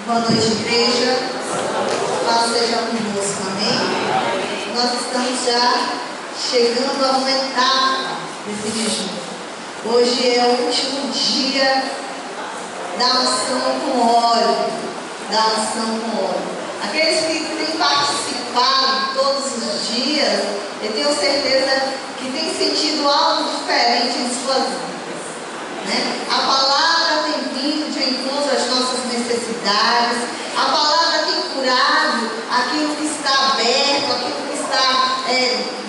Boa noite, igreja. Paz seja convosco, amém? Nós estamos já chegando a uma etapa desse jejum. Hoje é o último dia da unção com óleo. Aqueles que têm participado todos os dias, eu tenho certeza que têm sentido algo diferente em suas vidas, né? A palavra tem vindo de encontro às nossas necessidades. A palavra tem curado aquilo que está aberto, aquilo que está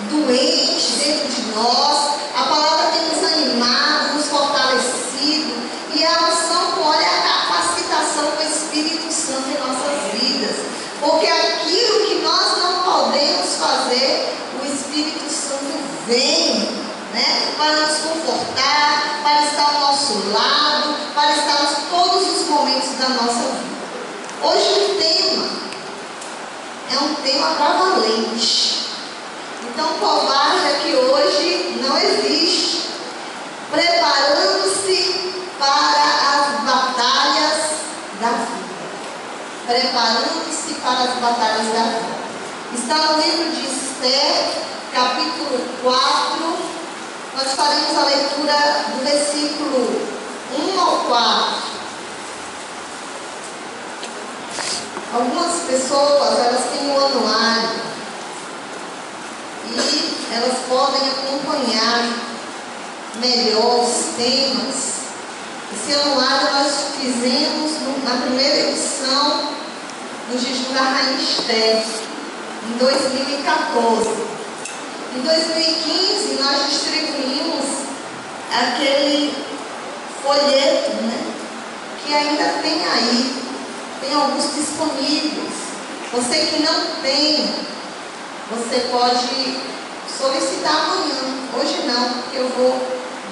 doente dentro de nós. A palavra tem nos animado, nos fortalecido. E a unção com óleo é a capacitação do Espírito Santo em nossas vidas. Porque aquilo que nós não podemos fazer, o Espírito Santo vem, né, para nos confortar, para estar ao nosso lado, para estar em todos os momentos da nossa vida. Hoje o tema é um tema para valente. Então, covarde aqui hoje não existe. Preparando-se para as batalhas da vida. Preparando-se para as batalhas da vida. Está no livro de Esther, capítulo 4. Nós faremos a leitura do versículo 1 ao 4. Algumas pessoas, elas têm um anuário e elas podem acompanhar melhor os temas. Esse anuário nós fizemos na primeira edição do Jejum da Rainha Esther, em 2014. Em 2015 nós distribuímos aquele folheto, né, que ainda tem aí, tem alguns disponíveis. Você que não tem, você pode solicitar amanhã. Hoje não, porque eu vou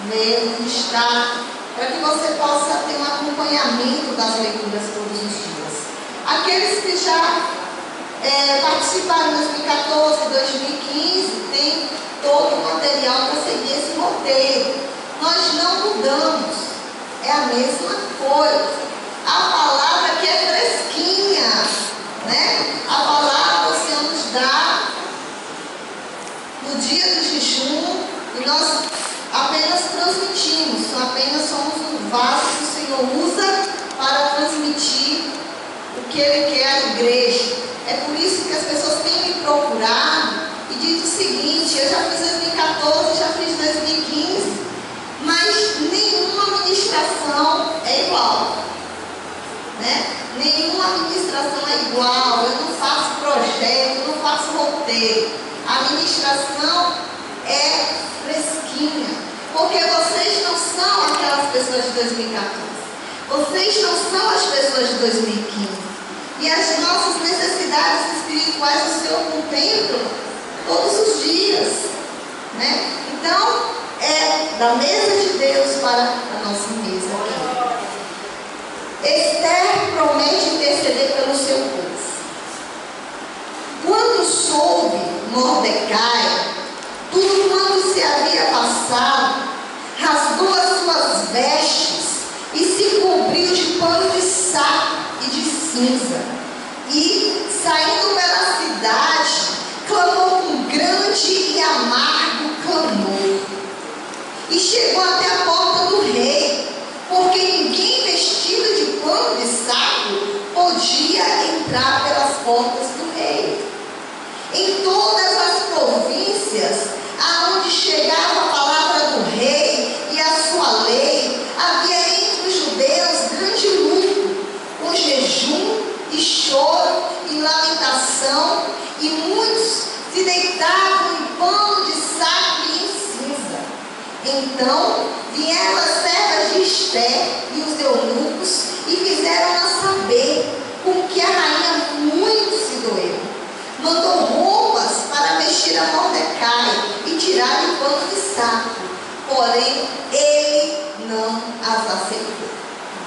ver, listar, para que você possa ter um acompanhamento das leituras todos os dias. Aqueles que já participaram em 2014, 2015, tem todo o material para seguir esse roteiro. Nós não mudamos, é a mesma coisa. A palavra que é fresquinha, né? A palavra o Senhor nos dá no dia do jejum e nós apenas transmitimos, apenas somos um vaso que o Senhor usa para transmitir o que Ele quer à igreja. É por isso que as pessoas têm me procurado e dito o seguinte: eu já fiz 2014, já fiz 2015, mas nenhuma ministração é igual, né? Nenhuma ministração é igual. Eu não faço projeto, eu não faço roteiro. A ministração é fresquinha, porque vocês não são aquelas pessoas de 2014, vocês não são as pessoas de 2015, e as nossas necessidades espirituais o Senhor contempla todos os dias, né? Então é da mesa de Deus para a nossa mesa aqui. Esther promete interceder pelo seu povo. Quando soube Mordecai tudo quanto se havia passado, rasgou as suas vestes e se cobriu de pano de saco e de cinza. E, saindo pela cidade, clamou com grande e amargo clamor. E chegou até a porta do rei, porque ninguém vestido de pano de saco podia entrar pelas portas do rei. Em todas as províncias aonde chegava a palavra do rei e a sua lei, havia entre os judeus grande luto, com jejum e choro e lamentação, e muitos se deitavam em pano de saco e em cinza. Então vieram as servas de Esther e os eunucos e fizeram-na saber, com que a rainha muito se doeu. Mandou roupas para vestir a Mordecai e tirar o pano de saco, porém ele não as aceitou.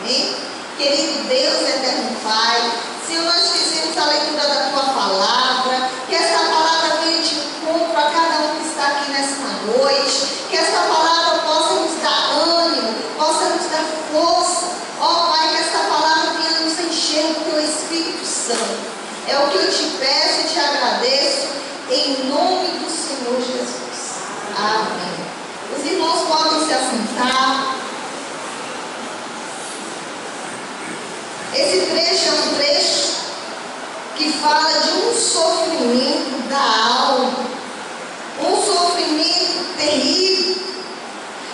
Amém? Querido Deus, eterno Pai, Senhor, nós fizemos a leitura da Tua palavra, que essa palavra venha de encontro a cada um que está aqui nesta noite, que essa palavra possa nos dar ânimo, possa nos dar força. Ó Pai, que essa palavra venha nos encher do Teu fala de um sofrimento da alma, um sofrimento terrível,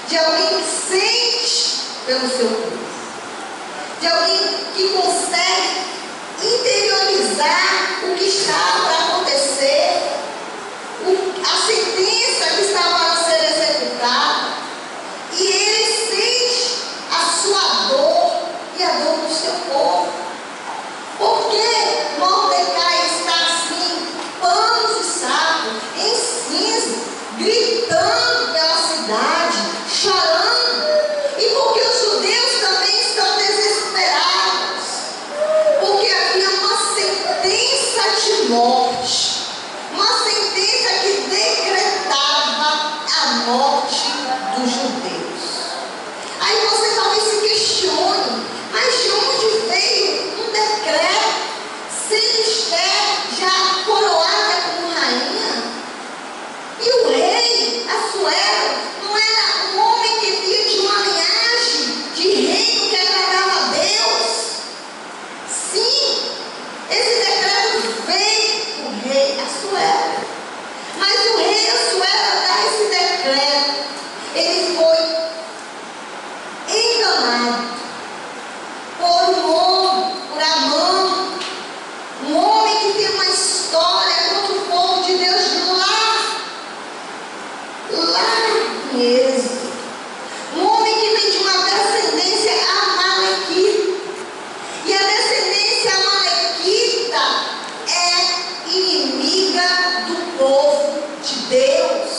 de alguém que sente pelo seu povo, de alguém que consegue interiorizar o que está para acontecer, a sentença que está para ser executada, e ele sente a sua dor e a dor do seu povo. Por que Mordecai está assim, panos de saco, em cinza, gritando pela cidade, chorando? E porque os judeus também estão desesperados, porque havia uma sentença de morte, uma sentença que decretava a morte dos judeus. Aí você talvez se questione, mas de onde veio um decreto, sem Esther já coroada como rainha? E o rei, Assuero, não era um homem que vinha de uma linhagem de reino que agradava a Deus? Sim, esse decreto veio do rei Assuero. Mas o rei Assuero, a dar esse decreto, ele foi enganado por um homem, por Amã, um homem que tem uma história contra o povo de Deus lá em Êxodo. Um homem que vem de uma descendência amalequita. E a descendência amalequita é inimiga do povo de Deus.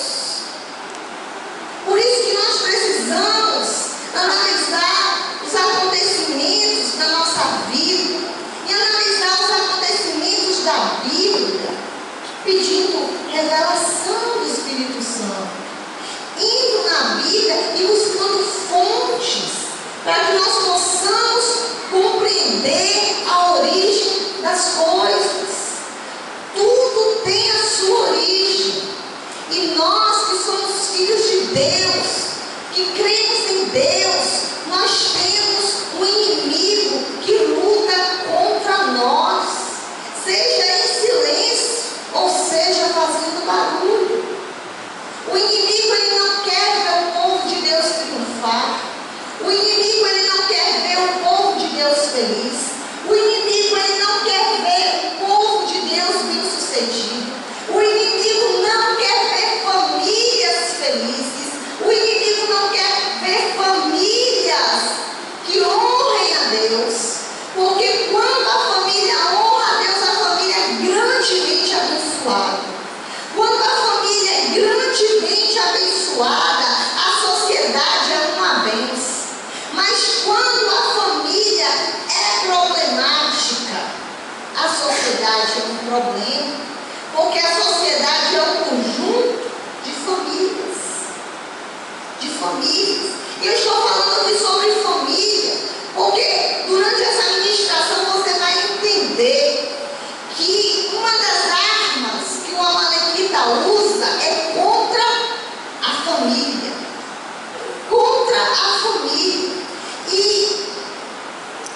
Por isso que nós precisamos analisar os acontecimentos da nossa vida e analisar os acontecimentos da Bíblia, pedindo revelação do Espírito Santo, indo na Bíblia e buscando fontes para que nós possamos compreender a origem das coisas. Tudo tem a sua origem, e nós que somos filhos de Deus, que cremos em Deus, nós temos um inimigo que luta contra nós, seja em silêncio ou seja fazendo barulho. O inimigo, ele não quer ver o povo de Deus triunfar. O inimigo, ele não quer ver o povo de Deus feliz. O inimigo, ele não quer ver o povo de Deus bem sucedido. O inimigo não quer ver famílias felizes. O inimigo não quer ver famílias que honrem a Deus. Porque quando a família honra a Deus, a família é grandemente abençoada. Quando a família é grandemente abençoada, a sociedade é uma bênção. Mas quando a família é problemática, a sociedade é um problema. Porque a sociedade é um conjunto de famílias. De famílias. E eu estou falando aqui sobre família, porque durante essa administração você vai entender que uma das armas que o amalequita usa é contra a família. Contra a família. E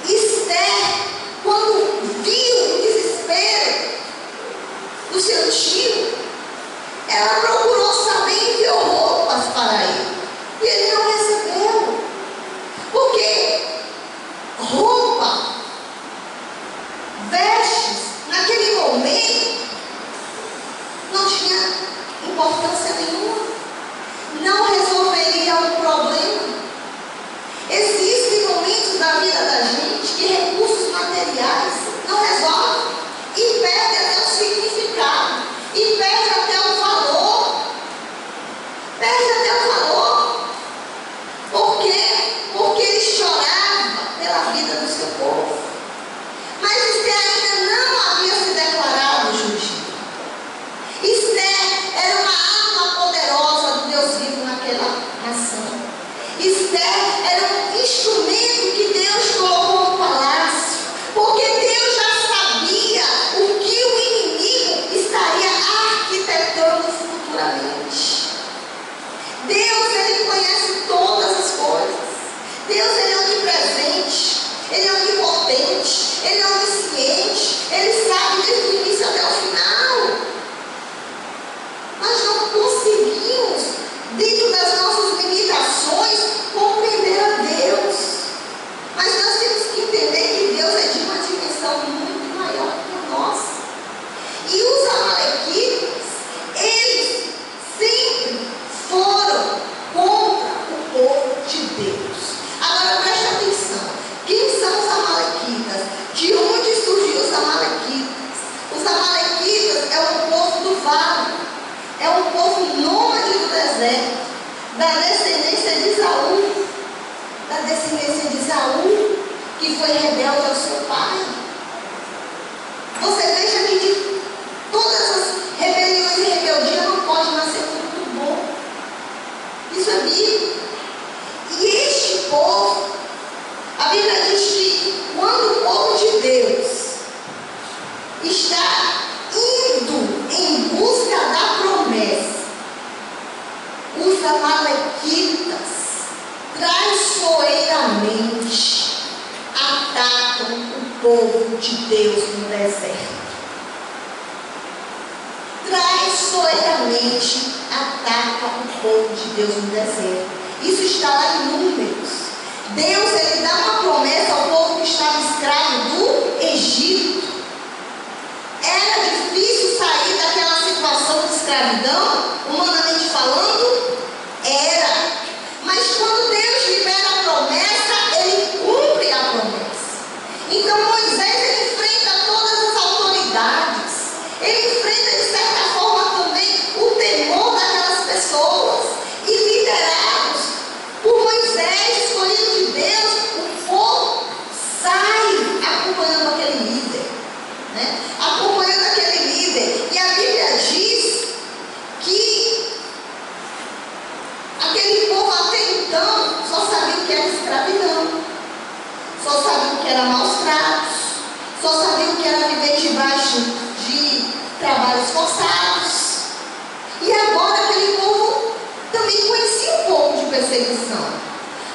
Esther, quando viu o desespero do seu tio, ela procurou saber e enviou roupas para ele. E ele não recebeu. Porque roupa, vestes, naquele momento, não tinha importância nenhuma. Não resolveria o problema. Existem momentos da vida da gente que recursos materiais não resolvem e perde até o significado, e perde até o valor. Perde até o valor. Por quê? Porque ele chorava pela vida do seu povo. Mas Esther ainda não havia se declarado judia. Esther era uma alma poderosa do Deus vivo naquela nação. Esther era um instrumento que Deus colocou no palácio, porque Deus já sabia o que o amalequitas traiçoeiramente atacam o povo de Deus no deserto. Traiçoeiramente ataca o povo de Deus no deserto. Isso está lá em Números. Deus, ele dá uma promessa ao povo que estava escravo do Egito. Era difícil sair daquela situação de escravidão, humanamente falando? Era. Mas quando Deus libera a promessa, ele cumpre a promessa. Então Moisés, ele enfrenta todas as autoridades. Ele enfrenta, de certa forma, também o temor daquelas pessoas. E liderados por Moisés, escolhido de Deus, o povo sai acompanhando aquele líder, né? Acompanhando aquele líder. E a Bíblia diz que aquele povo até então só sabia o que era escravidão, só sabia o que era maus tratos, só sabia o que era viver debaixo de trabalhos forçados. E agora aquele povo também conhecia um pouco de perseguição,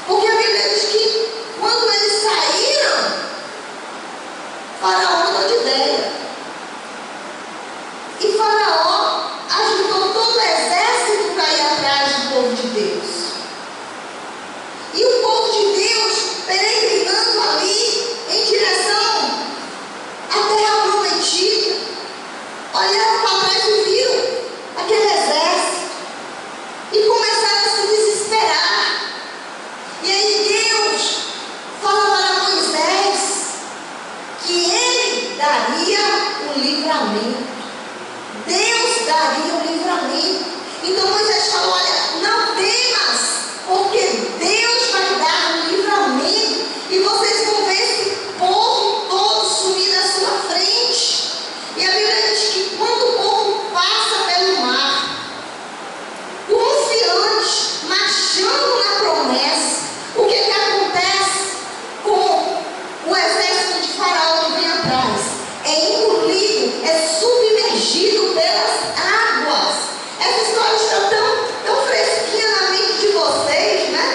porque a Bíblia diz que quando eles saíram, Faraó mudou de ideia. E Faraó ajudou todo o exército para ir atrás do povo de Deus. E o povo de Deus peregrinando ali em direção à terra prometida, olharam para trás e viram aquele exército e começaram a se desesperar. E aí Deus fala para Moisés que ele daria o livramento. Deus daria o livramento. Então Moisés falou: olha, não temas, porque Deus vai dar o livramento e vocês vão ver esse povo todo sumir da sua frente. E a Bíblia diz que quando o povo passa pelo mar, confiante, marchando na promessa, o que acontece com o exército de Faraó que vem atrás? É engolido, é submergido pelas águas. Essa história está tão fresquinha na mente de vocês, né?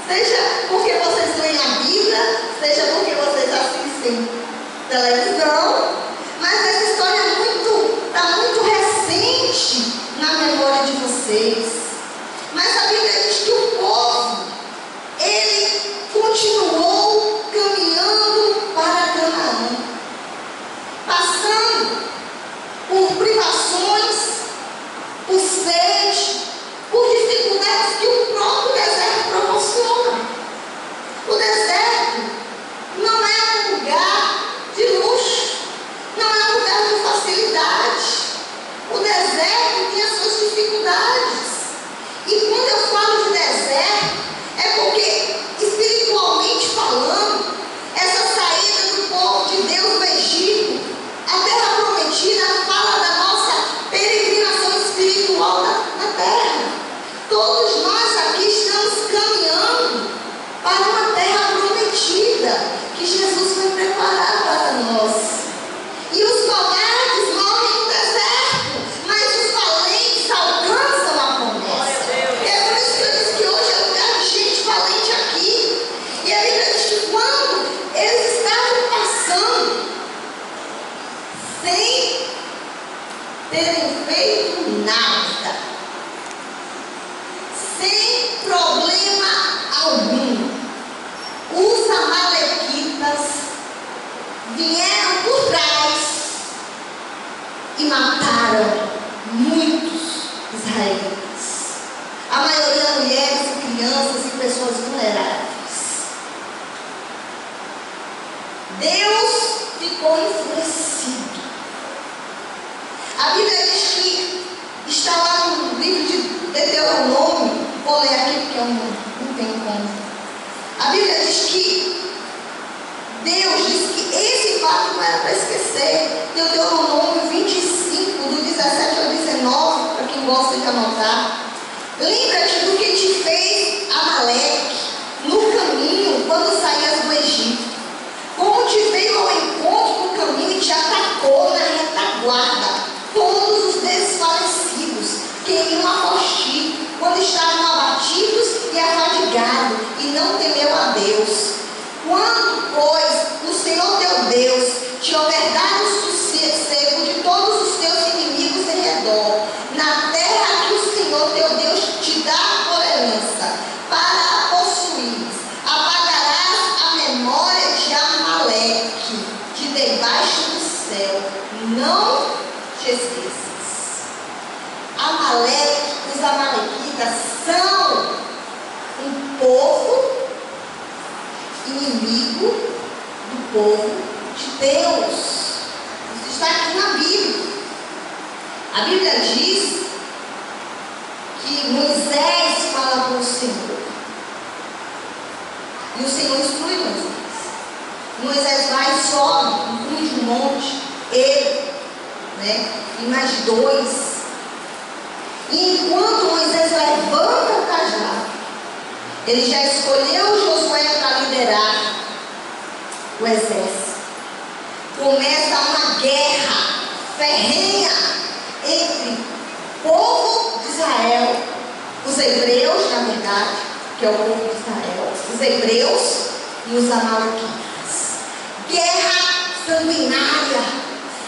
Seja porque vocês leem a Bíblia, seja porque vocês assistem televisão, mas essa história está muito recente na memória de vocês. Mas a Bíblia diz que o povo, ele continuou caminhando para Canaã, passando por privações, por sede, por dificuldades que o próprio deserto proporciona. O deserto não é um lugar de luxo, não é um lugar de facilidade. O deserto tem as suas dificuldades. E quando eu falo de deserto, é porque, espiritualmente falando, essa saída do povo de Deus do Egito, a terra prometida, fala da nossa peregrinação espiritual na terra. Todos nós aqui estamos caminhando para uma terra prometida que Jesus vai preparar para nós. E os covardes morrem no deserto, mas os valentes alcançam a promessa. É por isso que eu disse que hoje é lugar de gente valente aqui. E a Bíblia diz que quando eles estavam passando, sem terem feito nada, sem problema algum, os amalequitas vieram por trás e mataram muitos israelitas, a maioria mulheres e crianças e pessoas vulneráveis. Deus ficou enfurecido. A Bíblia diz que está lá no livro de Deuteronômio, vou ler aqui porque eu não tenho como. A Bíblia diz que Deus disse que esse fato não era para esquecer. Deuteronômio 25, do 17 ao 19, para quem gosta de anotar. Lembra-te do que te fez Amaleque no caminho quando saías do Egito. Como te veio ao encontro no caminho e te atacou na retaguarda. Todos os desfalecidos que iam após ti, quando estavam abatidos e afadigados, e não temeu a Deus. Quando, pois, o Senhor teu Deus te houver dado o sossego de todos os teus inimigos em redor, na terra que o Senhor teu Deus te dá por herança, para a possuires, apagarás a memória de Amaleque de debaixo do céu, não te esqueças. Amaleque, os amalequitas são um povo inimigo do povo de Deus. Isso está aqui na Bíblia. A Bíblia diz que Moisés fala com o Senhor, e o Senhor instrui Moisés. Moisés vai e sobe, inclui um monte, ele, e mais dois. E enquanto Moisés levanta o cajado, ele já escolheu Josué para liderar o exército. Começa uma guerra ferrenha entre o povo de Israel, os hebreus, na verdade, que é o povo de Israel, os hebreus e os amalequitas. Guerra sanguinária,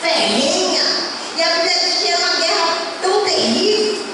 ferrenha. E a Bíblia diz que é uma guerra tão terrível,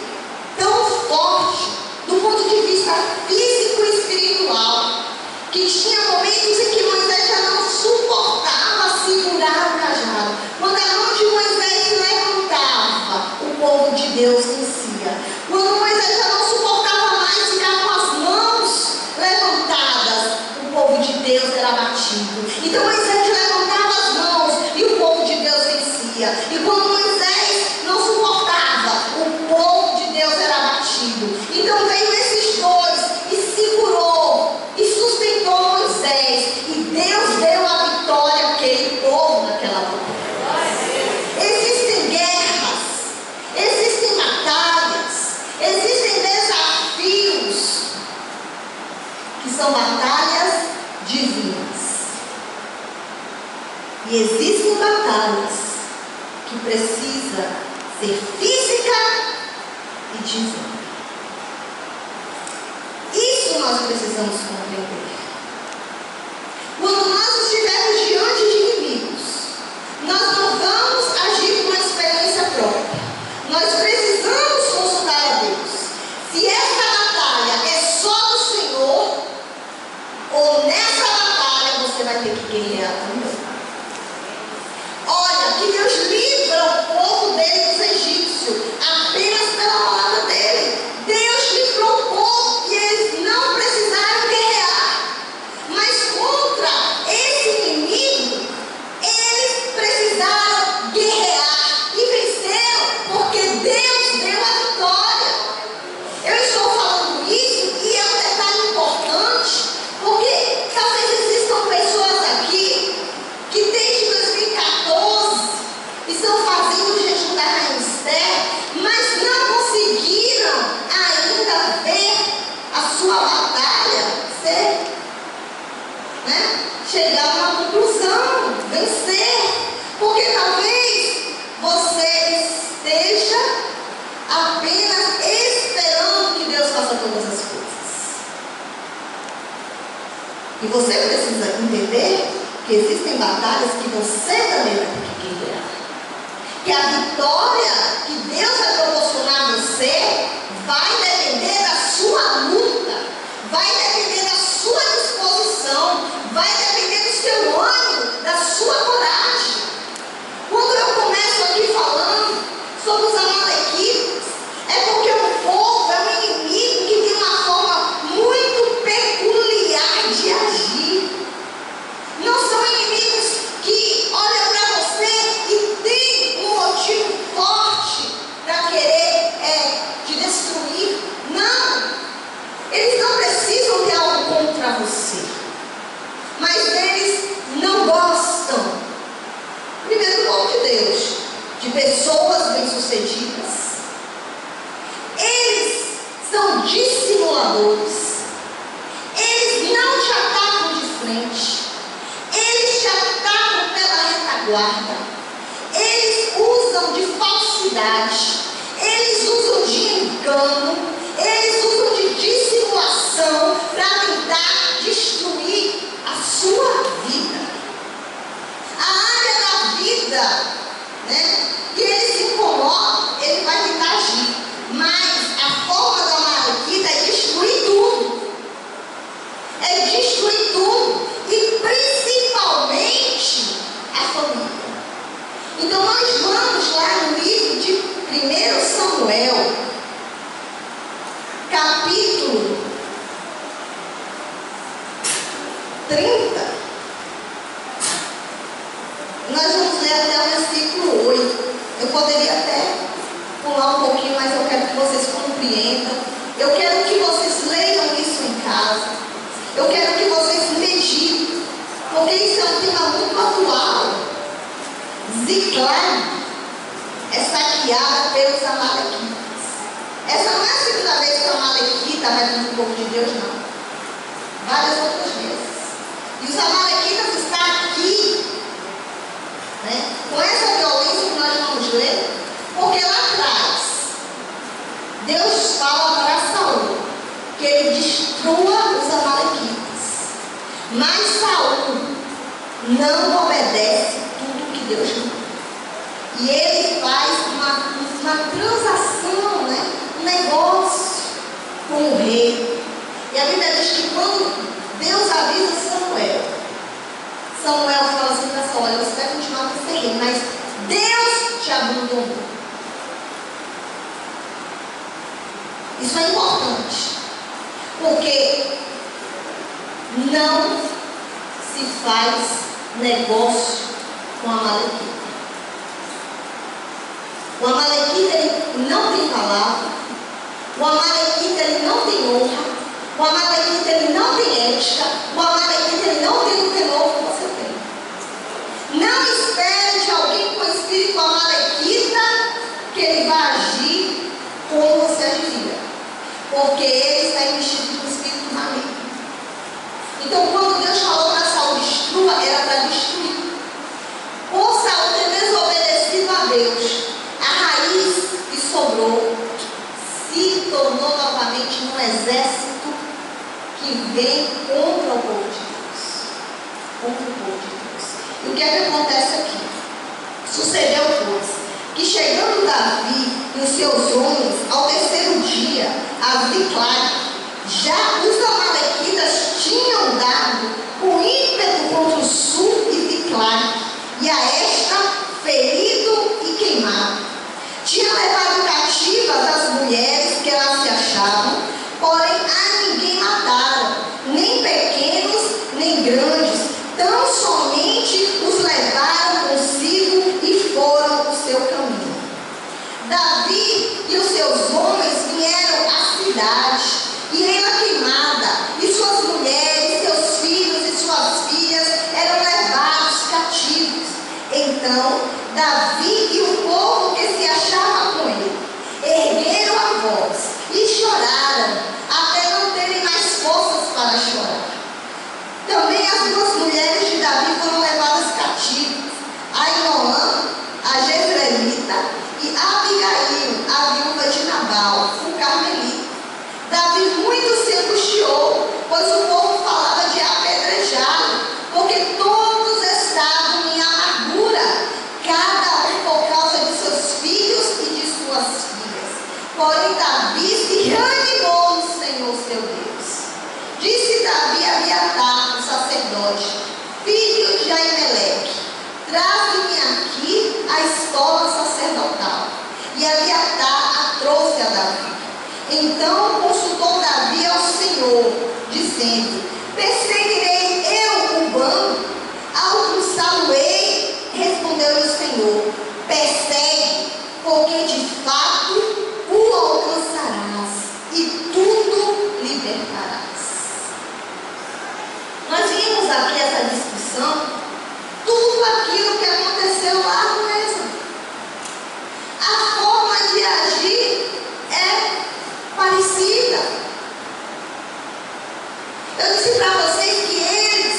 tão forte, do ponto de vista físico e espiritual, que tinha momentos em que Moisés já não suportava segurar o cajado. Quando a mão de Moisés se levantava, o povo de Deus vencia. Quando Moisés já não suportava mais ficar com as mãos levantadas, o povo de Deus era abatido. Então Moisés levantava as mãos e o povo de Deus vencia. E quando Moisés não suportava, o povo de Deus era abatido. Então veio esses dois e segurou e sustentou Moisés, e Deus deu a vitória àquele povo naquela batalha. Existem guerras, existem batalhas, existem desafios que são batalhas divinas, e existem batalhas que precisam ser física e divina. Isso nós precisamos compreender. Quando nós estivermos diante de inimigos, nós não vamos agir com experiência própria. Nós precisamos consultar a Deus. Se essa batalha é só do Senhor, ou nessa batalha você vai ter que guerrear também. Olha, que Deus livra o povo dele dos egípcios apenas pela palavra dele. Deus livrou o povo e eles não precisaram guerrear. Mas contra esse inimigo, eles precisaram guerrear e venceram, porque Deus deu a vitória. Eu estou falando isso e é um detalhe importante, porque talvez existam pessoas aqui que desde 2014 estão fazendo o jejum da Rainha Esther, mas não conseguiram ainda ver a sua batalha chegar a uma conclusão, vencer, porque talvez você esteja apenas esperando que Deus faça todas as coisas. E você precisa entender que existem batalhas que você também vai ter que guerrear. Que a vitória que Deus vai proporcionar a você vai depender da sua luta, vai depender da sua disposição, vai depender do seu ânimo, da sua coragem. Quando eu começo aqui falando sobre os amalequitas, é porque o povo é um inimigo que tem uma forma muito peculiar de agir. Não são inimigos que olham para você e tem um motivo forte para querer te destruir. Não. Eles não precisam ter algo contra você. Mas eles não gostam, primeiro, do povo de Deus, de pessoas bem-sucedidas. Eles são dissimuladores. Eles não te atacam de frente. Eles te atacam pela retaguarda. Eles usam de falsidade. Eles usam de engano. Eles capítulo 30, nós vamos ler até o versículo 8. Eu poderia até pular um pouquinho, mas eu quero que vocês compreendam. Eu quero que vocês leiam isso em casa. Eu quero que vocês meditem, porque isso é um tema muito atual. Ziclag é saqueada pelos amalequitas. Essa não é a segunda vez que o amalequita vai contra o povo de Deus, não. Várias outras vezes. E os amalequitas estão aqui, né, com essa violência que nós vamos ler, porque lá atrás Deus fala para Saul que ele destrua os amalequitas, mas Saul não obedece tudo que Deus manda. E ele faz uma transação, né, um negócio com o rei. E a Bíblia diz que quando Deus avisa Samuel fala assim para Saul: olha, você vai continuar com esse rei, mas Deus te abandonou. Isso é importante, porque não se faz negócio com a Amalequita. O Amalequita, ele não tem palavra. O Amalequita, ele não tem honra. O Amalequita, ele não tem ética. O Amalequita, ele não tem o temor que você tem. Não espere de alguém com espírito Amalequita que ele vai agir como você agiria, porque ele está investido com o espírito maligno. Então, quando Deus falou para Saul destrua, era para destruir. Por Saul ter desobedecido a Deus, a raiz que sobrou se tornou novamente um exército que vem contra o povo de Deus. Contra o povo de Deus. E o que é que acontece aqui? Sucedeu, pois, que chegando Davi e os seus homens ao terceiro dia a Ziclag, já os amalequitas tinham dado o ímpeto contra o sul e Ziclag, e a esta ferido e queimado. Tinham levado cativas as mulheres que lá se achavam, porém a ninguém mataram, nem pequenos, nem grandes, tão somente os levaram consigo e foram o seu caminho. Davi e os seus homens vieram à cidade, e ela queimada, e suas mulheres, seus filhos e suas filhas eram levados cativos. Então Davi e o povo que se achava com ele ergueram a voz e choraram, até não terem mais forças para chorar. Também as duas mulheres de Davi foram levadas cativas, Ainoã, a Jezreelita, e Abigail, a viúva de Nabal, o carmelita. Davi muito se angustiou, pois o povo falava de apedrejá-lo, porque todos estavam em amargura, cada um por causa de seus filhos e de suas filhas. Porém Davi se reanimou no Senhor seu Deus. Disse Davi a Abiatar, o sacerdote, filho de Aimeleque: traze-me aqui a estola sacerdotal. E Abiatar a trouxe a Davi. Então consultou Davi ao Senhor, dizendo: perseguirei eu o bando? Alcançá-lo-ei? Respondeu-lhe o Senhor: persegue, porque de fato o alcançarás e tudo libertarás. Nós vimos aqui essa discussão, tudo aquilo que aconteceu lá no Êxodo. A forma de agir é parecida. Eu disse para vocês que eles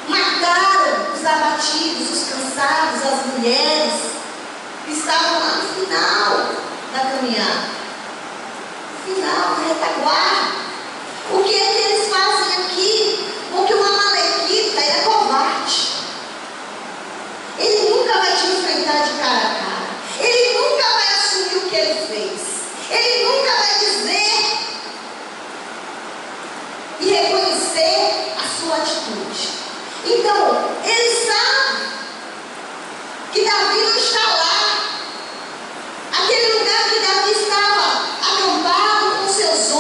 mataram os abatidos, os cansados, as mulheres que estavam lá no final da caminhada, no final, na retaguarda. O que é que eles fazem aqui? Porque o amalequita é covarde. Ele nunca vai te enfrentar de cara a cara. Ele nunca vai assumir o que ele fez. Ele nunca vai dizer e reconhecer a sua atitude. Então, ele sabe que Davi não está lá. Aquele lugar que Davi estava acampado com seus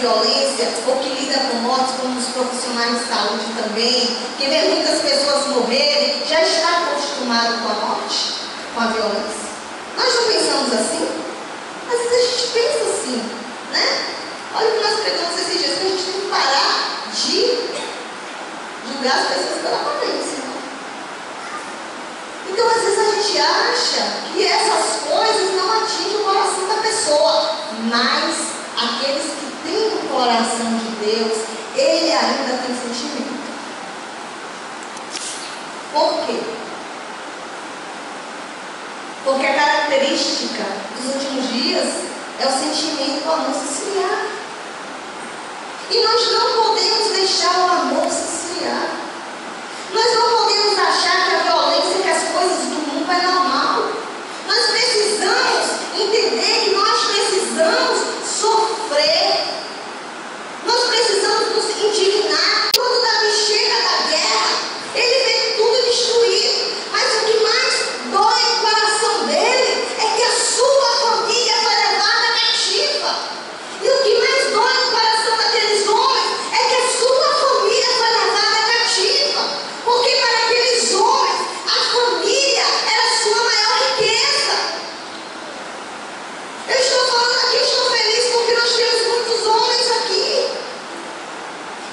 violência ou que lida com mortes, como os profissionais de saúde também, que vê muitas pessoas morrerem, já está acostumado com a morte, com a violência. Nós não pensamos assim? Às vezes a gente pensa assim, né? Olha o que nós pregamos esses dias, que a gente tem que parar de julgar as pessoas pela aparência. Então, às vezes a gente acha que essas coisas não atingem o coração da pessoa, mas aqueles que têm o coração de Deus, ele ainda tem sentimento. Por quê? Porque a característica dos últimos dias é o sentimento do amor se esfriar. E nós não podemos deixar o amor se esfriar. Nós não podemos achar que a violência, que as coisas do mundo é normal. Nós precisamos entender que nós precisamos sofrer. Nós precisamos nos indignar. Quando Davi chega da guerra, ele vê tudo destruído. Mas o que mais dói no coração dele é que a sua família foi levada cativa. E o que mais dói no coração daqueles homens é que a sua família foi levada cativa. Porque para aqueles homens, a família era a sua maior riqueza. Eu estou falando aqui, eu estou feliz porque nós temos muitos homens aqui.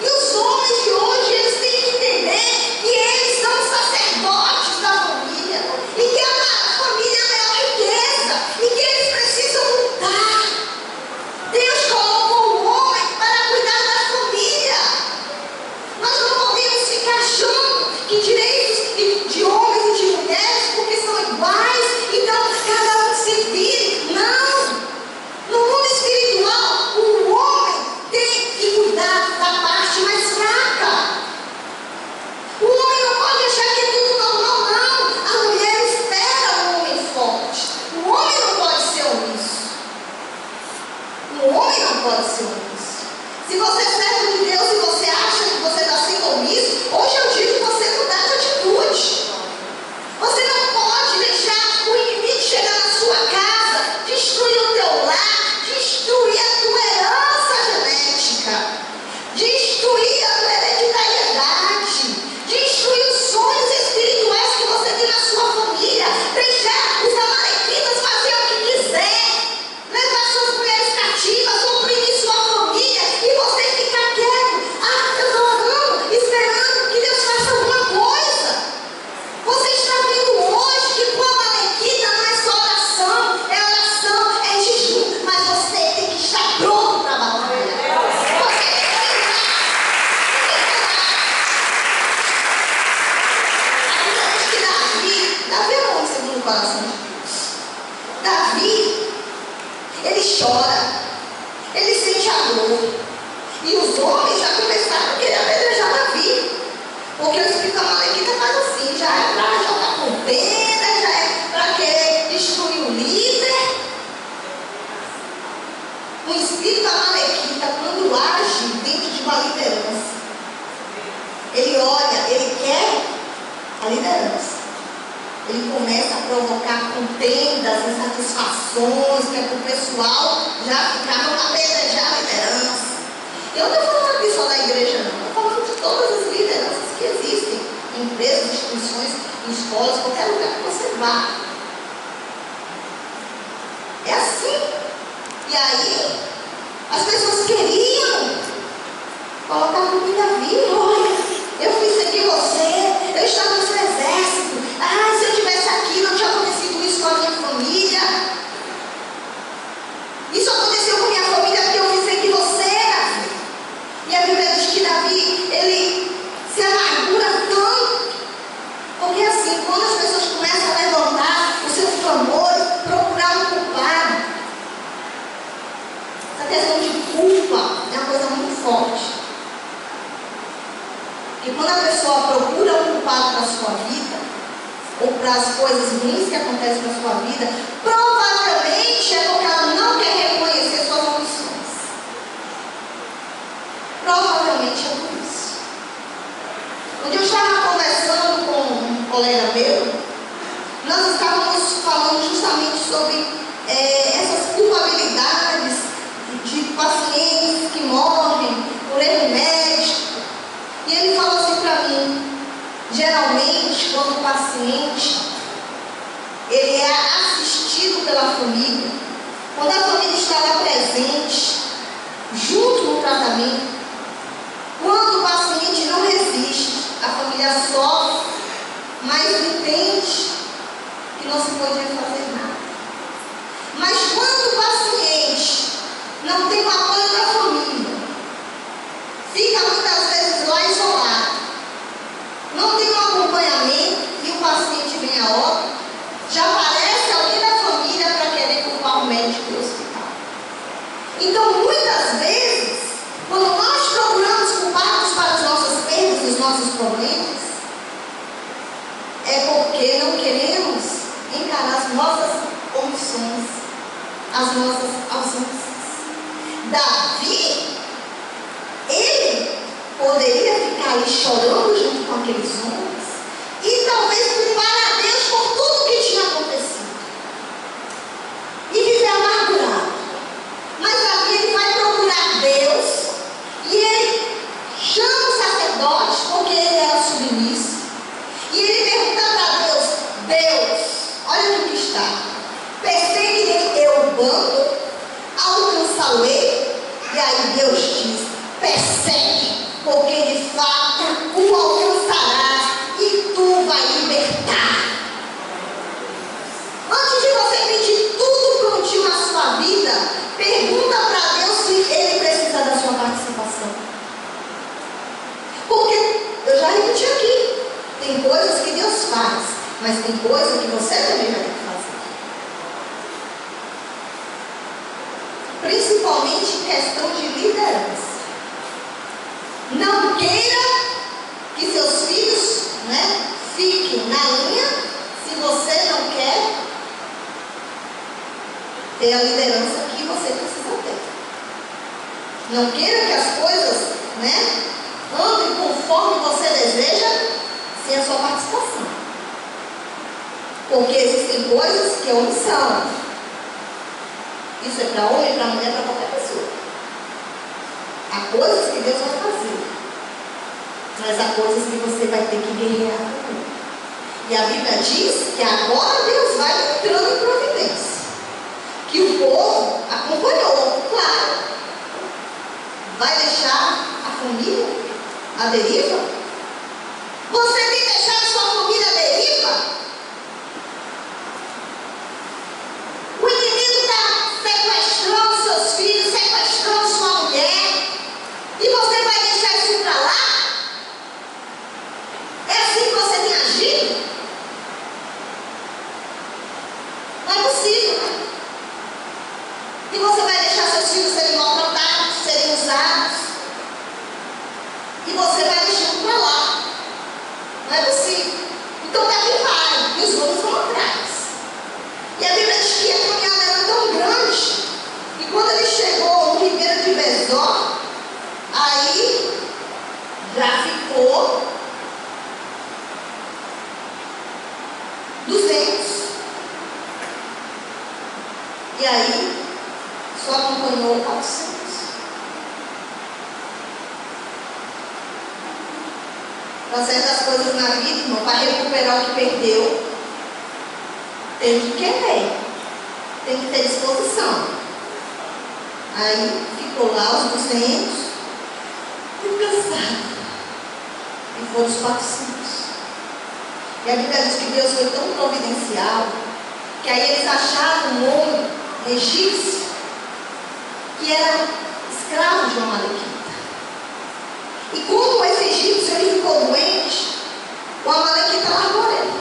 E os homens de hoje, eles têm que entender que eles são sacerdotes da família. E que a família é a maior riqueza. E que eles precisam lutar. Deus colocou o homem para cuidar da família. Nós não podemos ficar achando que direitos de homens e de mulheres, porque são iguais, então cada um se vire. Não! No mundo espiritual, o homem tem que cuidar da parte mais fraca. O homem não pode achar que é tudo normal, não. A mulher espera o homem forte. O homem não pode ser omisso. O homem não pode ser omisso. Se você é servo de Deus e você acha que você está sendo omisso, hoje eu digo que você mudar de atitude. Você não pode deixar o inimigo chegar na sua casa, destruir o teu lar, destruir a tua herança genética, destruir a tua hereditariedade, destruir os sonhos espirituais que você tem na sua família, deixar os amalequitas fazer o que quiser, levar suas mulheres cativas, oprimir sua família e você ficar quieto. Ah, eu estou orando, esperando que Deus faça alguma coisa. Você está vendo hoje que com a malequita não é só oração, é jejum, mas você tem que estar pronto para a batalha. Você tem que Davi é bom segundo o coração de Deus. Davi, ele chora, ele sente a dor. E os homens já começaram a querer apedrejar Davi. Porque o espírito amalequita faz assim, já é para jogar contenda, já é para querer destruir o líder. O espírito amalequita, quando age dentro de uma liderança, ele olha, ele quer a liderança. Ele começa a provocar contendas, insatisfações, que é para o pessoal já ficar, vamos apedrejar a liderança. Eu não estou falando aqui só da igreja, não. Estou falando de todas as lideranças que existem, em empresas, instituições, em escolas, qualquer lugar que você vá. É assim. E aí, as pessoas queriam colocar a culpa em Davi. Olha, eu fiz isso aqui em você, eu estava no seu exército. Ah, se eu tivesse aqui, não tinha acontecido isso com a minha família. Isso aconteceu com a minha família porque eu fiz isso aqui em você, Davi. E a Bíblia diz que Davi, ele se amargura tanto. Porque assim, quando as pessoas começam a levantar os seus clamores, procurar um culpado, essa questão de culpa é uma coisa muito forte. E quando a pessoa procura um culpado para a sua vida, ou para as coisas ruins que acontecem na sua vida, provavelmente é porque ela não quer reconhecer suas omissões. Provavelmente é por isso. Onde eu estava conversando com um colega meu, nós estávamos falando justamente sobre essas culpabilidades de pacientes que morrem pela família, quando a família está lá presente, junto no tratamento, quando o paciente não resiste, a família sofre, mas entende que não se podia fazer nada. Mas quando o paciente não tem o apoio da família, fica muitas vezes lá isolado, não tem um acompanhamento e o paciente vem a óbito, já aparece alguém da família para querer culpar o médico do hospital. Então, muitas vezes, quando nós procuramos culpados para as nossas perdas e os nossos problemas, é porque não queremos encarar as nossas omissões, as nossas ausências. Davi, ele poderia ficar ali chorando junto com aqueles homens e talvez culpar a Deus por tudo que tinha acontecido e viver amargurado. Mas Davi, ele vai procurar Deus e ele chama o sacerdote, porque ele era submisso, e ele pergunta para Deus: Deus, olha o que está, perseguirei eu o bando, alcançá-lo-ei? E aí Deus diz: persegue, porque de fato o alcançarás e tu vai libertar. Antes de você pedir tudo prontinho na sua vida, pergunta para Deus se ele precisa da sua participação. Porque eu já repeti aqui, tem coisas que Deus faz, mas tem coisas que você também vai ter que fazer. Principalmente em questão de liderança. Não queira que seus filhos, fiquem na linha se você não quer ter a liderança que você precisa ter. Não queira que as coisas, andem conforme você deseja sem a sua participação. Porque existem coisas que é omissão. Isso é para homem, para mulher, para qualquer pessoa. Há coisas que Deus vai fazer, mas há coisas que você vai ter que guerrear também. E a Bíblia diz que agora Deus vai entrando em providência. Que o povo acompanhou, claro. Vai deixar a família à deriva? Você tem deixado sua família à deriva? O inimigo está sequestrando seus filhos, sequestrando sua mulher, e você vai deixar isso para lá? É assim que você tem agido? Não é possível, né? E você vai deixar seus filhos serem maltratados, serem usados, e você vai deixando para lá. Não é possível. Então Davi vai, e os outros vão atrás. E a Bíblia diz que a caminhada era tão grande, e quando ele chegou no ribeiro de Besor, aí já ficou 200. E aí só acompanhou 400. Para certas coisas na vida, irmão, para recuperar o que perdeu, tem que querer, tem que ter disposição. Aí ficou lá os 200, muito cansado, e foram os 400. E a Bíblia diz que Deus foi tão providencial, que aí eles acharam um homem egípcio que era escravo de uma Amalequita. E como esse egípcio ele ficou doente, o Amalequita largou ele.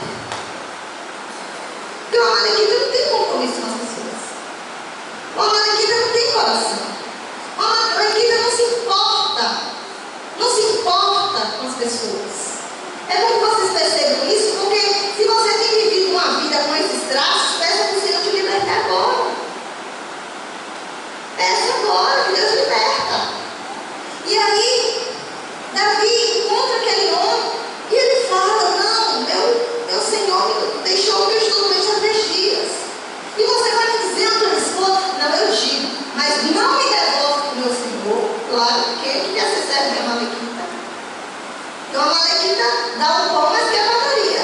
Porque o Amalequita não tem compromisso com as pessoas. O Amalequita não tem coração. O Amalequita não se importa com as pessoas. É bom que vocês percebam isso, porque se você tem vivido uma vida com esses traços, peça para o Senhor te libertar agora. Peça agora, que Deus liberta. E aí, Davi encontra aquele homem e ele fala: não, meu Senhor me deixou que eu estou doente há 3 dias. E você vai me dizer onde ele estou? Não, eu digo, mas não me devolve o meu Senhor. Claro, porque ele quer ser servo de Amalequita. Então a Amalequita dá um pão, mas quer padaria.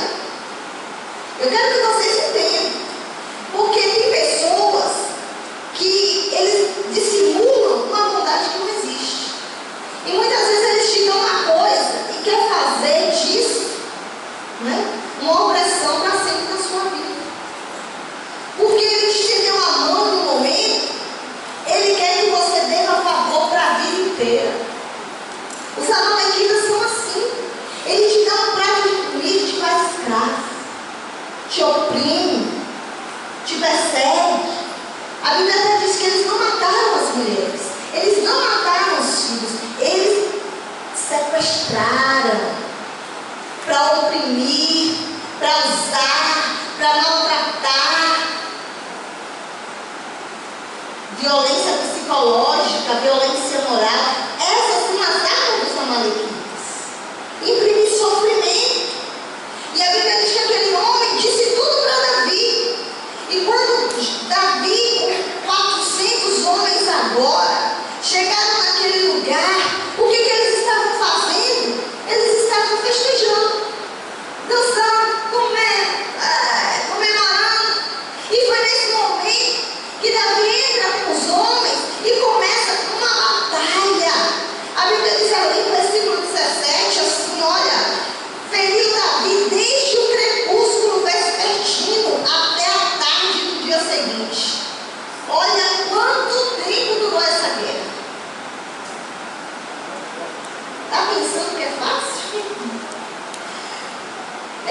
Eu quero que vocês entendam. Porque tem pessoas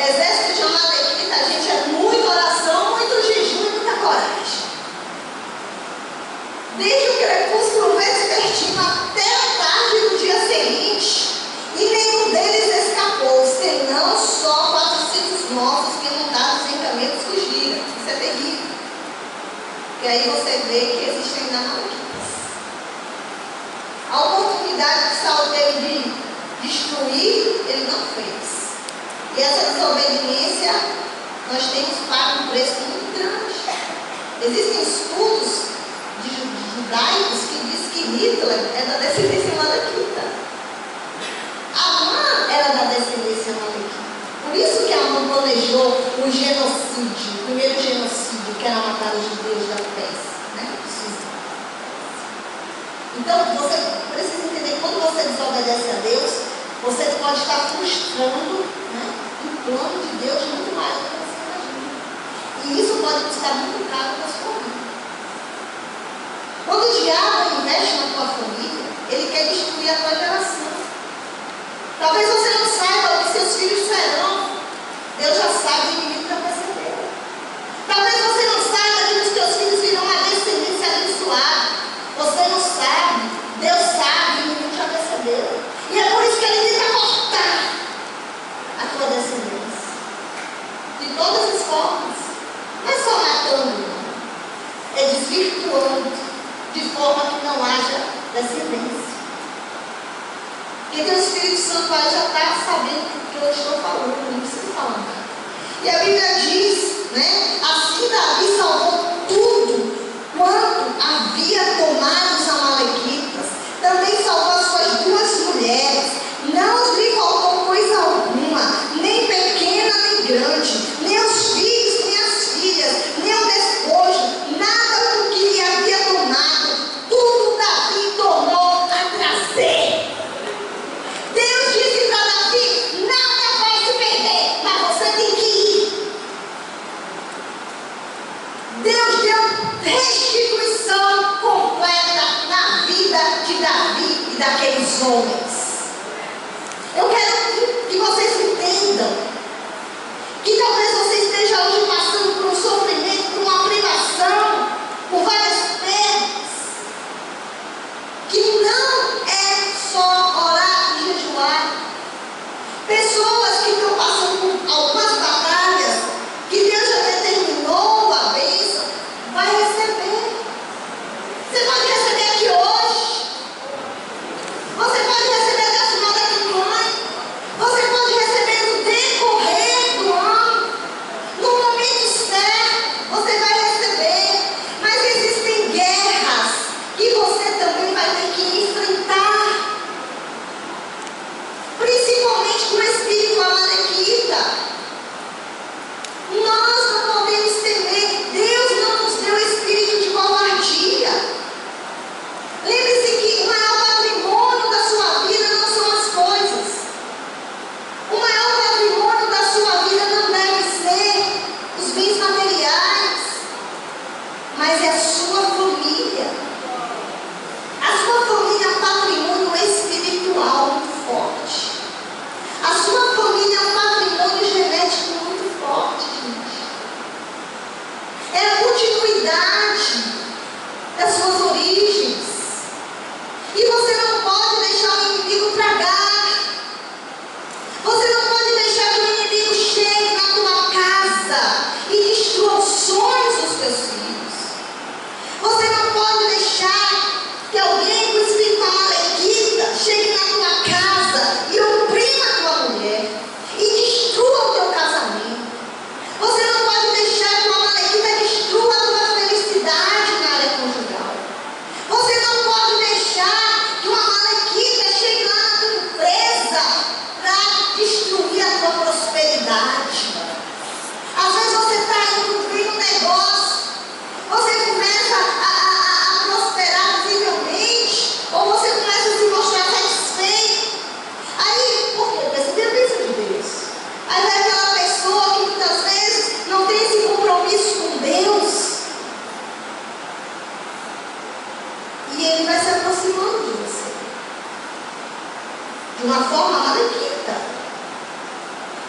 Exército de Amalequita, a gente é muita oração, muito jejum e muita coragem. Desde o crepúsculo vespertino até a tarde do dia seguinte, e nenhum deles escapou, senão só 400 nossos que montados em camelos fugiram. Isso é terrível. E aí você vê que existem ainda amalequitas. A oportunidade que Saul teve de destruir, ele não fez. E essa desobediência, nós temos pago um preço muito grande. Existem estudos judaicos que dizem que Hitler é da descendência amalequita. Amã era da descendência amalequita. Por isso que Amã planejou o genocídio, o primeiro genocídio, que era matar os judeus da Pérsia, né? Então, você precisa entender que quando você desobedece a Deus, você pode estar frustrando, né, o plano de Deus muito mais do que você imagina. E isso pode custar muito caro para a sua vida. Quando o diabo investe na tua família, ele quer destruir a tua geração. Talvez você não saiba o que seus filhos serão. Deus já sabe, o inimigo já percebeu. Talvez você não saiba que os teus filhos virão uma descendência abençoada. Você não sabe, Deus sabe, o inimigo já percebeu. E é por isso que ele tenta cortar a tua descendência. De todas as formas. Não é só matando, não. É desvirtuando, de forma que não haja descendência. Quem tem o Espírito Santo já está sabendo do que eu estou falando, não preciso falar nada. E a Bíblia diz, né? Assim Davi salvou tudo quanto havia tomado os amalequitas. Também salvou as suas 2 mulheres. Não lhe faltou coisa alguma, nem pequena nem grande, nem os filhos, nem as filhas, nem o despojo, nada do que lhe havia tomado. Tudo Davi tornou a trazer. Deus disse para Davi: nada vai se perder, mas você tem que ir. Deus deu restituição completa na vida de Davi e daqueles homens. Eu quero que vocês entendam que talvez você esteja hoje passando por um sofrimento, por uma privação, por várias perdas, que não é só orar e jejuar. Pessoas que estão passando por algumas batalhas, que Deus já determinou a bênção, vai receber. Você pode receber aqui hoje. Você pode receber da final da campanha. Você pode receber no decorrer do ano. No momento certo, você vai receber. Mas existem guerras que você também vai ter que enfrentar. Principalmente com o espírito amalequita. Nós não podemos temer. Deus não nos deu espírito de covardia. Lembre-se que o maior patrimônio da sua vida não são as coisas. O maior patrimônio da sua vida não deve ser os bens materiais, mas é a sua família. A sua família é um patrimônio espiritual muito forte. A sua família é um patrimônio genético muito forte, gente. É a continuidade das suas origens. E você não pode deixar o inimigo tragar. Você não pode deixar que o inimigo chegue na tua casa e destrua os sonhos dos teus filhos. Você não pode deixar que alguém com o espírito amalequita chegue na tua casa e oprima a tua mulher e destrua o teu casamento. Você não pode deixar que o amalequita destrua a tua felicidade na área conjugal. Você não pode deixar que uma malequita chegue lá na tua empresa para destruir a tua prosperidade. Às vezes você está indo bem no negócio, você começa a prosperar visivelmente, ou você começa a se mostrar satisfeito. Aí, por quê? Percebi a bênção de Deus. Aí vai aquela pessoa que muitas vezes não tem esse compromisso com Deus. E ele vai se aproximando de você. De uma forma amalequita.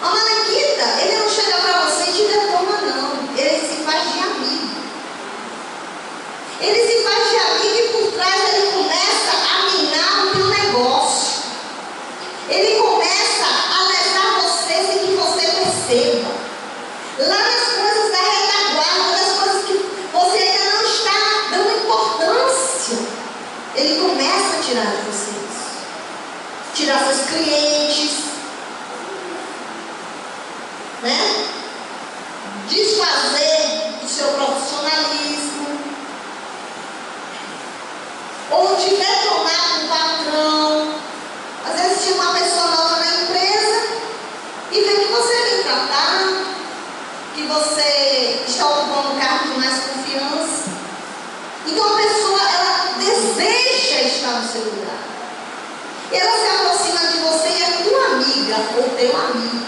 A amalequita, ele Ele começa a lesar você sem que você perceba. Lá nas coisas da retaguarda, das coisas que você ainda não está dando importância, ele começa a tirar de você isso. Tirar seus clientes, né? Desfazer o seu profissionalismo, ou te detonar com o patrão. Às vezes tinha uma pessoa nova na empresa e vê que você é bem tratado, que você está ocupando um cargo de mais confiança. Então a pessoa, ela deseja estar no seu lugar. E ela se aproxima de você e é tua amiga ou teu amigo.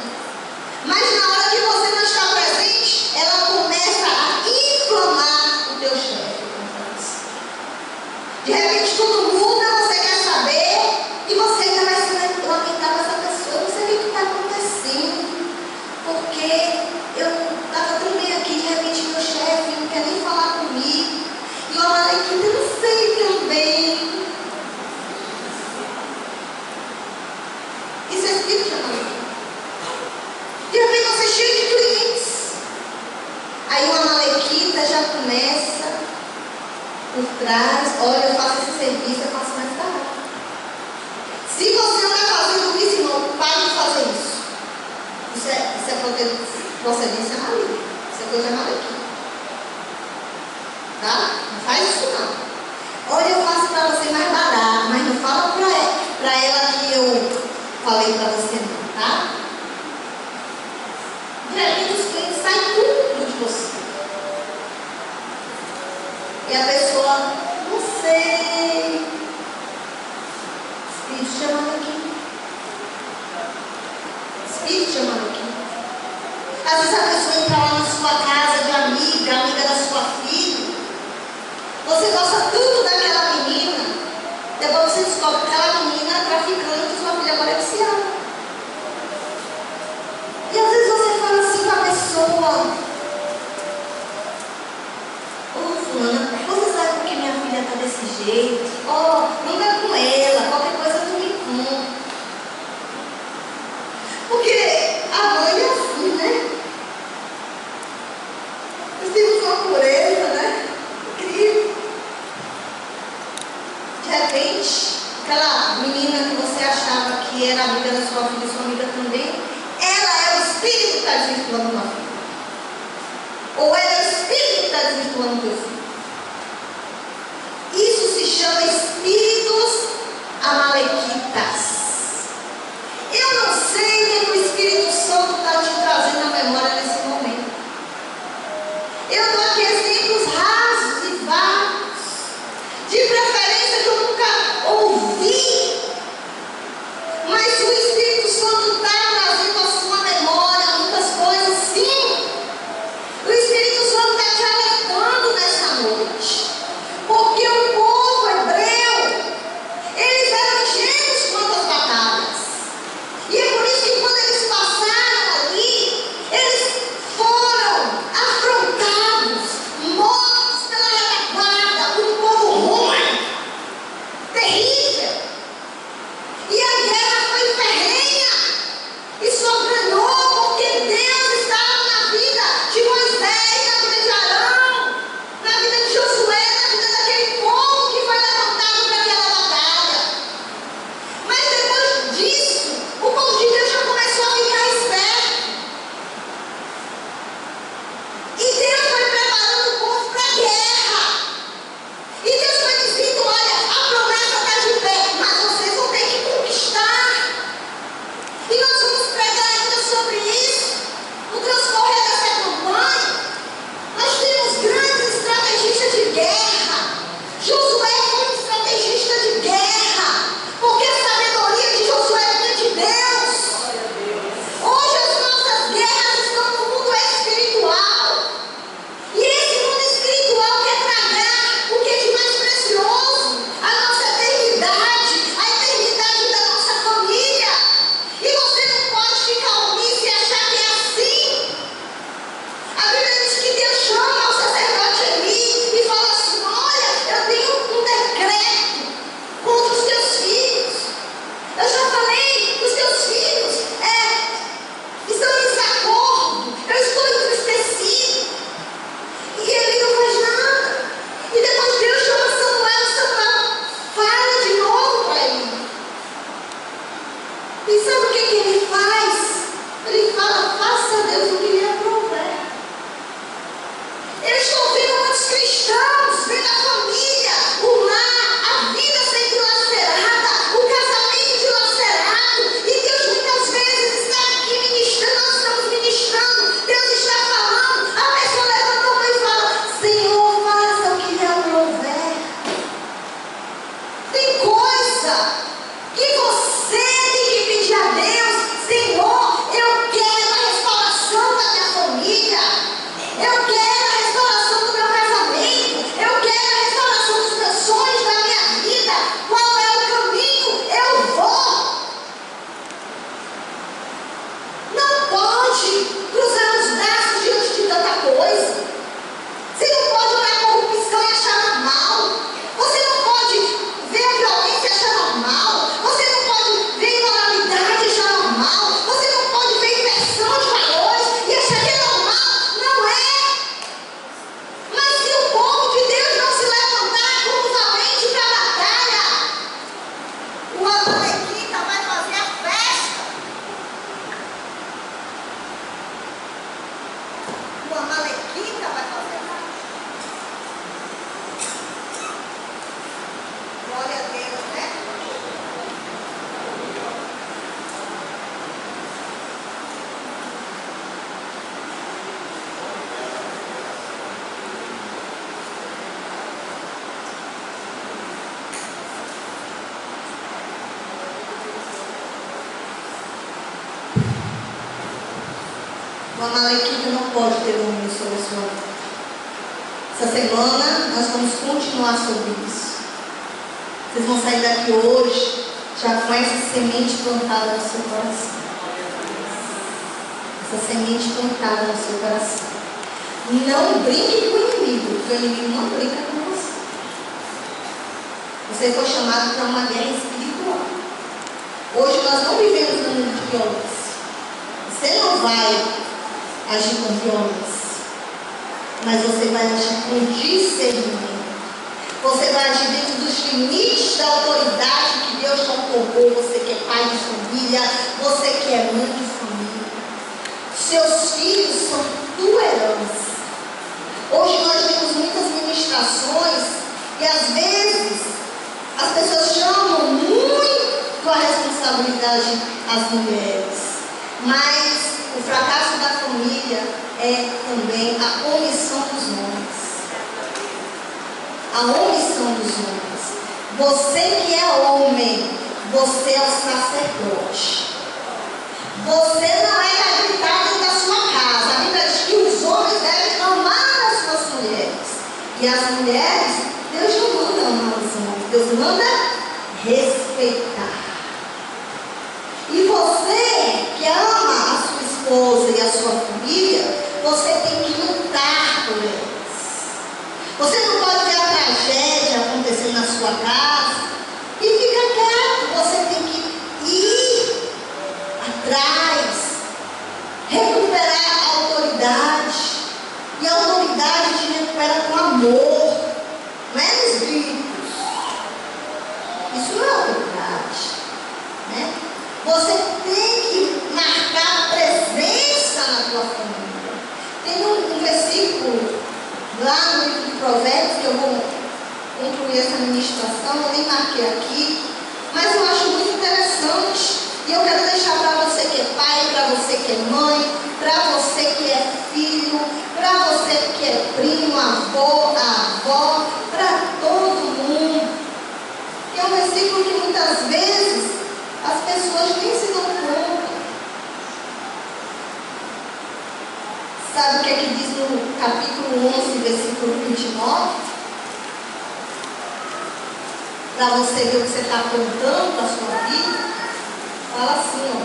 Mas na hora que você não está presente, ela começa a inflamar o teu chefe. De repente tudo muda, você quer saber, e você ainda vai se lamentar com essa pessoa. Eu não sei o que está acontecendo, porque eu estava tão bem aqui, de repente meu chefe não quer nem falar comigo. E o Amalequita, eu não sei também. Isso é espírito de Amalequita. De repente você é cheio de clientes. Aí o Amalequita já começa por trás. Olha, eu faço esse serviço, eu faço mais tarde. Se você não está fazendo isso, irmão, pare de fazer isso. Isso é procedência maligna. Isso é coisa Amalequita. Tá? Não faz isso não. Olha, eu faço para você mais barato, mas não fala para ela que eu falei para você não, tá? De repente os clientes saem tudo de você. E a pessoa, não sei, espírito chamando aqui. Espírito chamando aqui. Às vezes a pessoa entra lá na sua casa de amiga da sua filha. Você gosta tanto daquela menina, depois você descobre que aquela menina é traficante e sua filha agora é viciada. E às vezes você fala assim com a pessoa: ô fulana, você sabe por que minha filha está desse jeito? Ó, não é com ela, qualquer coisa tu me conta. Porque a mãe é assim, né? Nós temos uma pureza, né? Incrível. De repente, aquela menina que você achava que era amiga da sua filha, sua amiga também, ela é o espírito que está desvirtuando tua filha. Ou ela é o espírito que está desvirtuando teu filho. Isso se chama espíritos amalequitas. Eu não sei o que o Espírito Santo está te trazendo à memória nesse momento. Eu dou aqui exemplos rasos e vagos, de preferência que eu nunca ouvi, mas o Espírito Santo está trazendo à sua memória muitas coisas, sim. O Espírito Santo está te alertando nessa noite, porque o povo hebreu E sabe o que ele faz? Ele fala, faça a Deus o que lhe aprouver. Eu estou vendo muitos cristãos, vendo a família, o lar, a vida sendo dilacerada, o casamento dilacerado. E Deus muitas vezes está aqui ministrando, nós estamos ministrando, Deus está falando. A pessoa levanta a mão e fala, Senhor, faça o que lhe aprouver. Tem coisa que você tem que pedir a Deus, Senhor, eu quero a restauração da minha família, eu quero a restauração do meu casamento, eu quero a restauração dos meus sonhos, da minha vida. Qual é o caminho? Eu vou. Não pode cruzar os braços diante de tanta coisa. Você não pode olhar a corrupção e achar normal. Você não pode ver a violência e achar normal. Você não pode ver imoralidade e achar normal. Você não pode ver inversão de valores e achar que é normal. Não é. Mas se o povo de Deus não se levantar como valente para a batalha, o Amalequita vai fazer a festa. O Amalequita vai fazer a festa. Glória a Deus, né? O Amalequita não pode ter domínio sobre a sua vida. Essa semana nós vamos continuar sobre isso. Vocês vão sair daqui hoje já com essa semente plantada no seu coração. Essa semente plantada no seu coração. Não brinque com o inimigo, porque o inimigo não brinca com você. Você foi chamado para uma guerra espiritual. Hoje nós não vivemos num mundo de violência. Você não vai agir com violência, mas você vai agir com discernimento. Você vai agir dentro dos limites da autoridade que Deus te otorgou. Você que é pai de família, você que é mãe de família. Seus filhos são tua herança. Hoje nós temos muitas ministrações e às vezes as pessoas chamam muito a responsabilidade às mulheres. Mas o fracasso da família é também a omissão dos homens. A omissão dos homens. Você que é homem, você é o sacerdote. Você não é gravitado da sua casa. A Bíblia diz que os homens devem amar as suas mulheres. E as mulheres, Deus não manda amar os homens. Deus manda respeitar. E você que ama a sua esposa e a sua família, você tem que lutar por eles. Você não pode ver a tragédia acontecendo na sua casa e ficar quieto. Você tem que ir atrás, recuperar a autoridade. E a autoridade te recupera com amor, não é nos gritos. Isso não é autoridade, né? Você tem que marcar presença na tua família. Tem um versículo lá no livro de Provérbios, que eu vou concluir essa ministração, eu nem marquei aqui, mas eu acho muito interessante. E eu quero deixar para você que é pai, para você que é mãe, para você que é filho, para você que é primo, avô, avó, para todo mundo. Que é um versículo que muitas vezes as pessoas nem se dão conta. Sabe o que é que diz no capítulo 11, versículo 29? Para você ver o que você está apontando na sua vida. Fala assim, ó.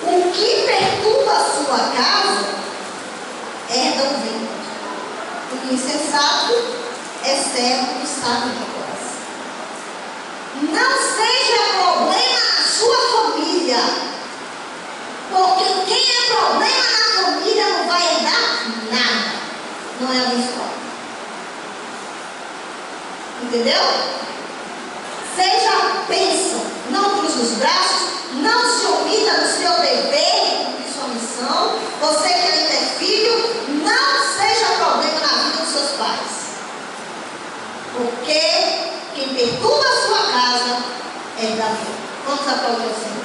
O que perturba a sua casa herda o vento. O insensato é servo do sábio de coração. Não seja problema na sua família, porque quem é problema na família não vai herdar nada. Não é abençoado. Entendeu? Seja bênção, não cruze os braços, não seu dever de cumprir sua missão. Você que ainda é filho, não seja problema na vida dos seus pais. Porque quem perturba a sua casa é Davi. Vamos aplaudir o Senhor.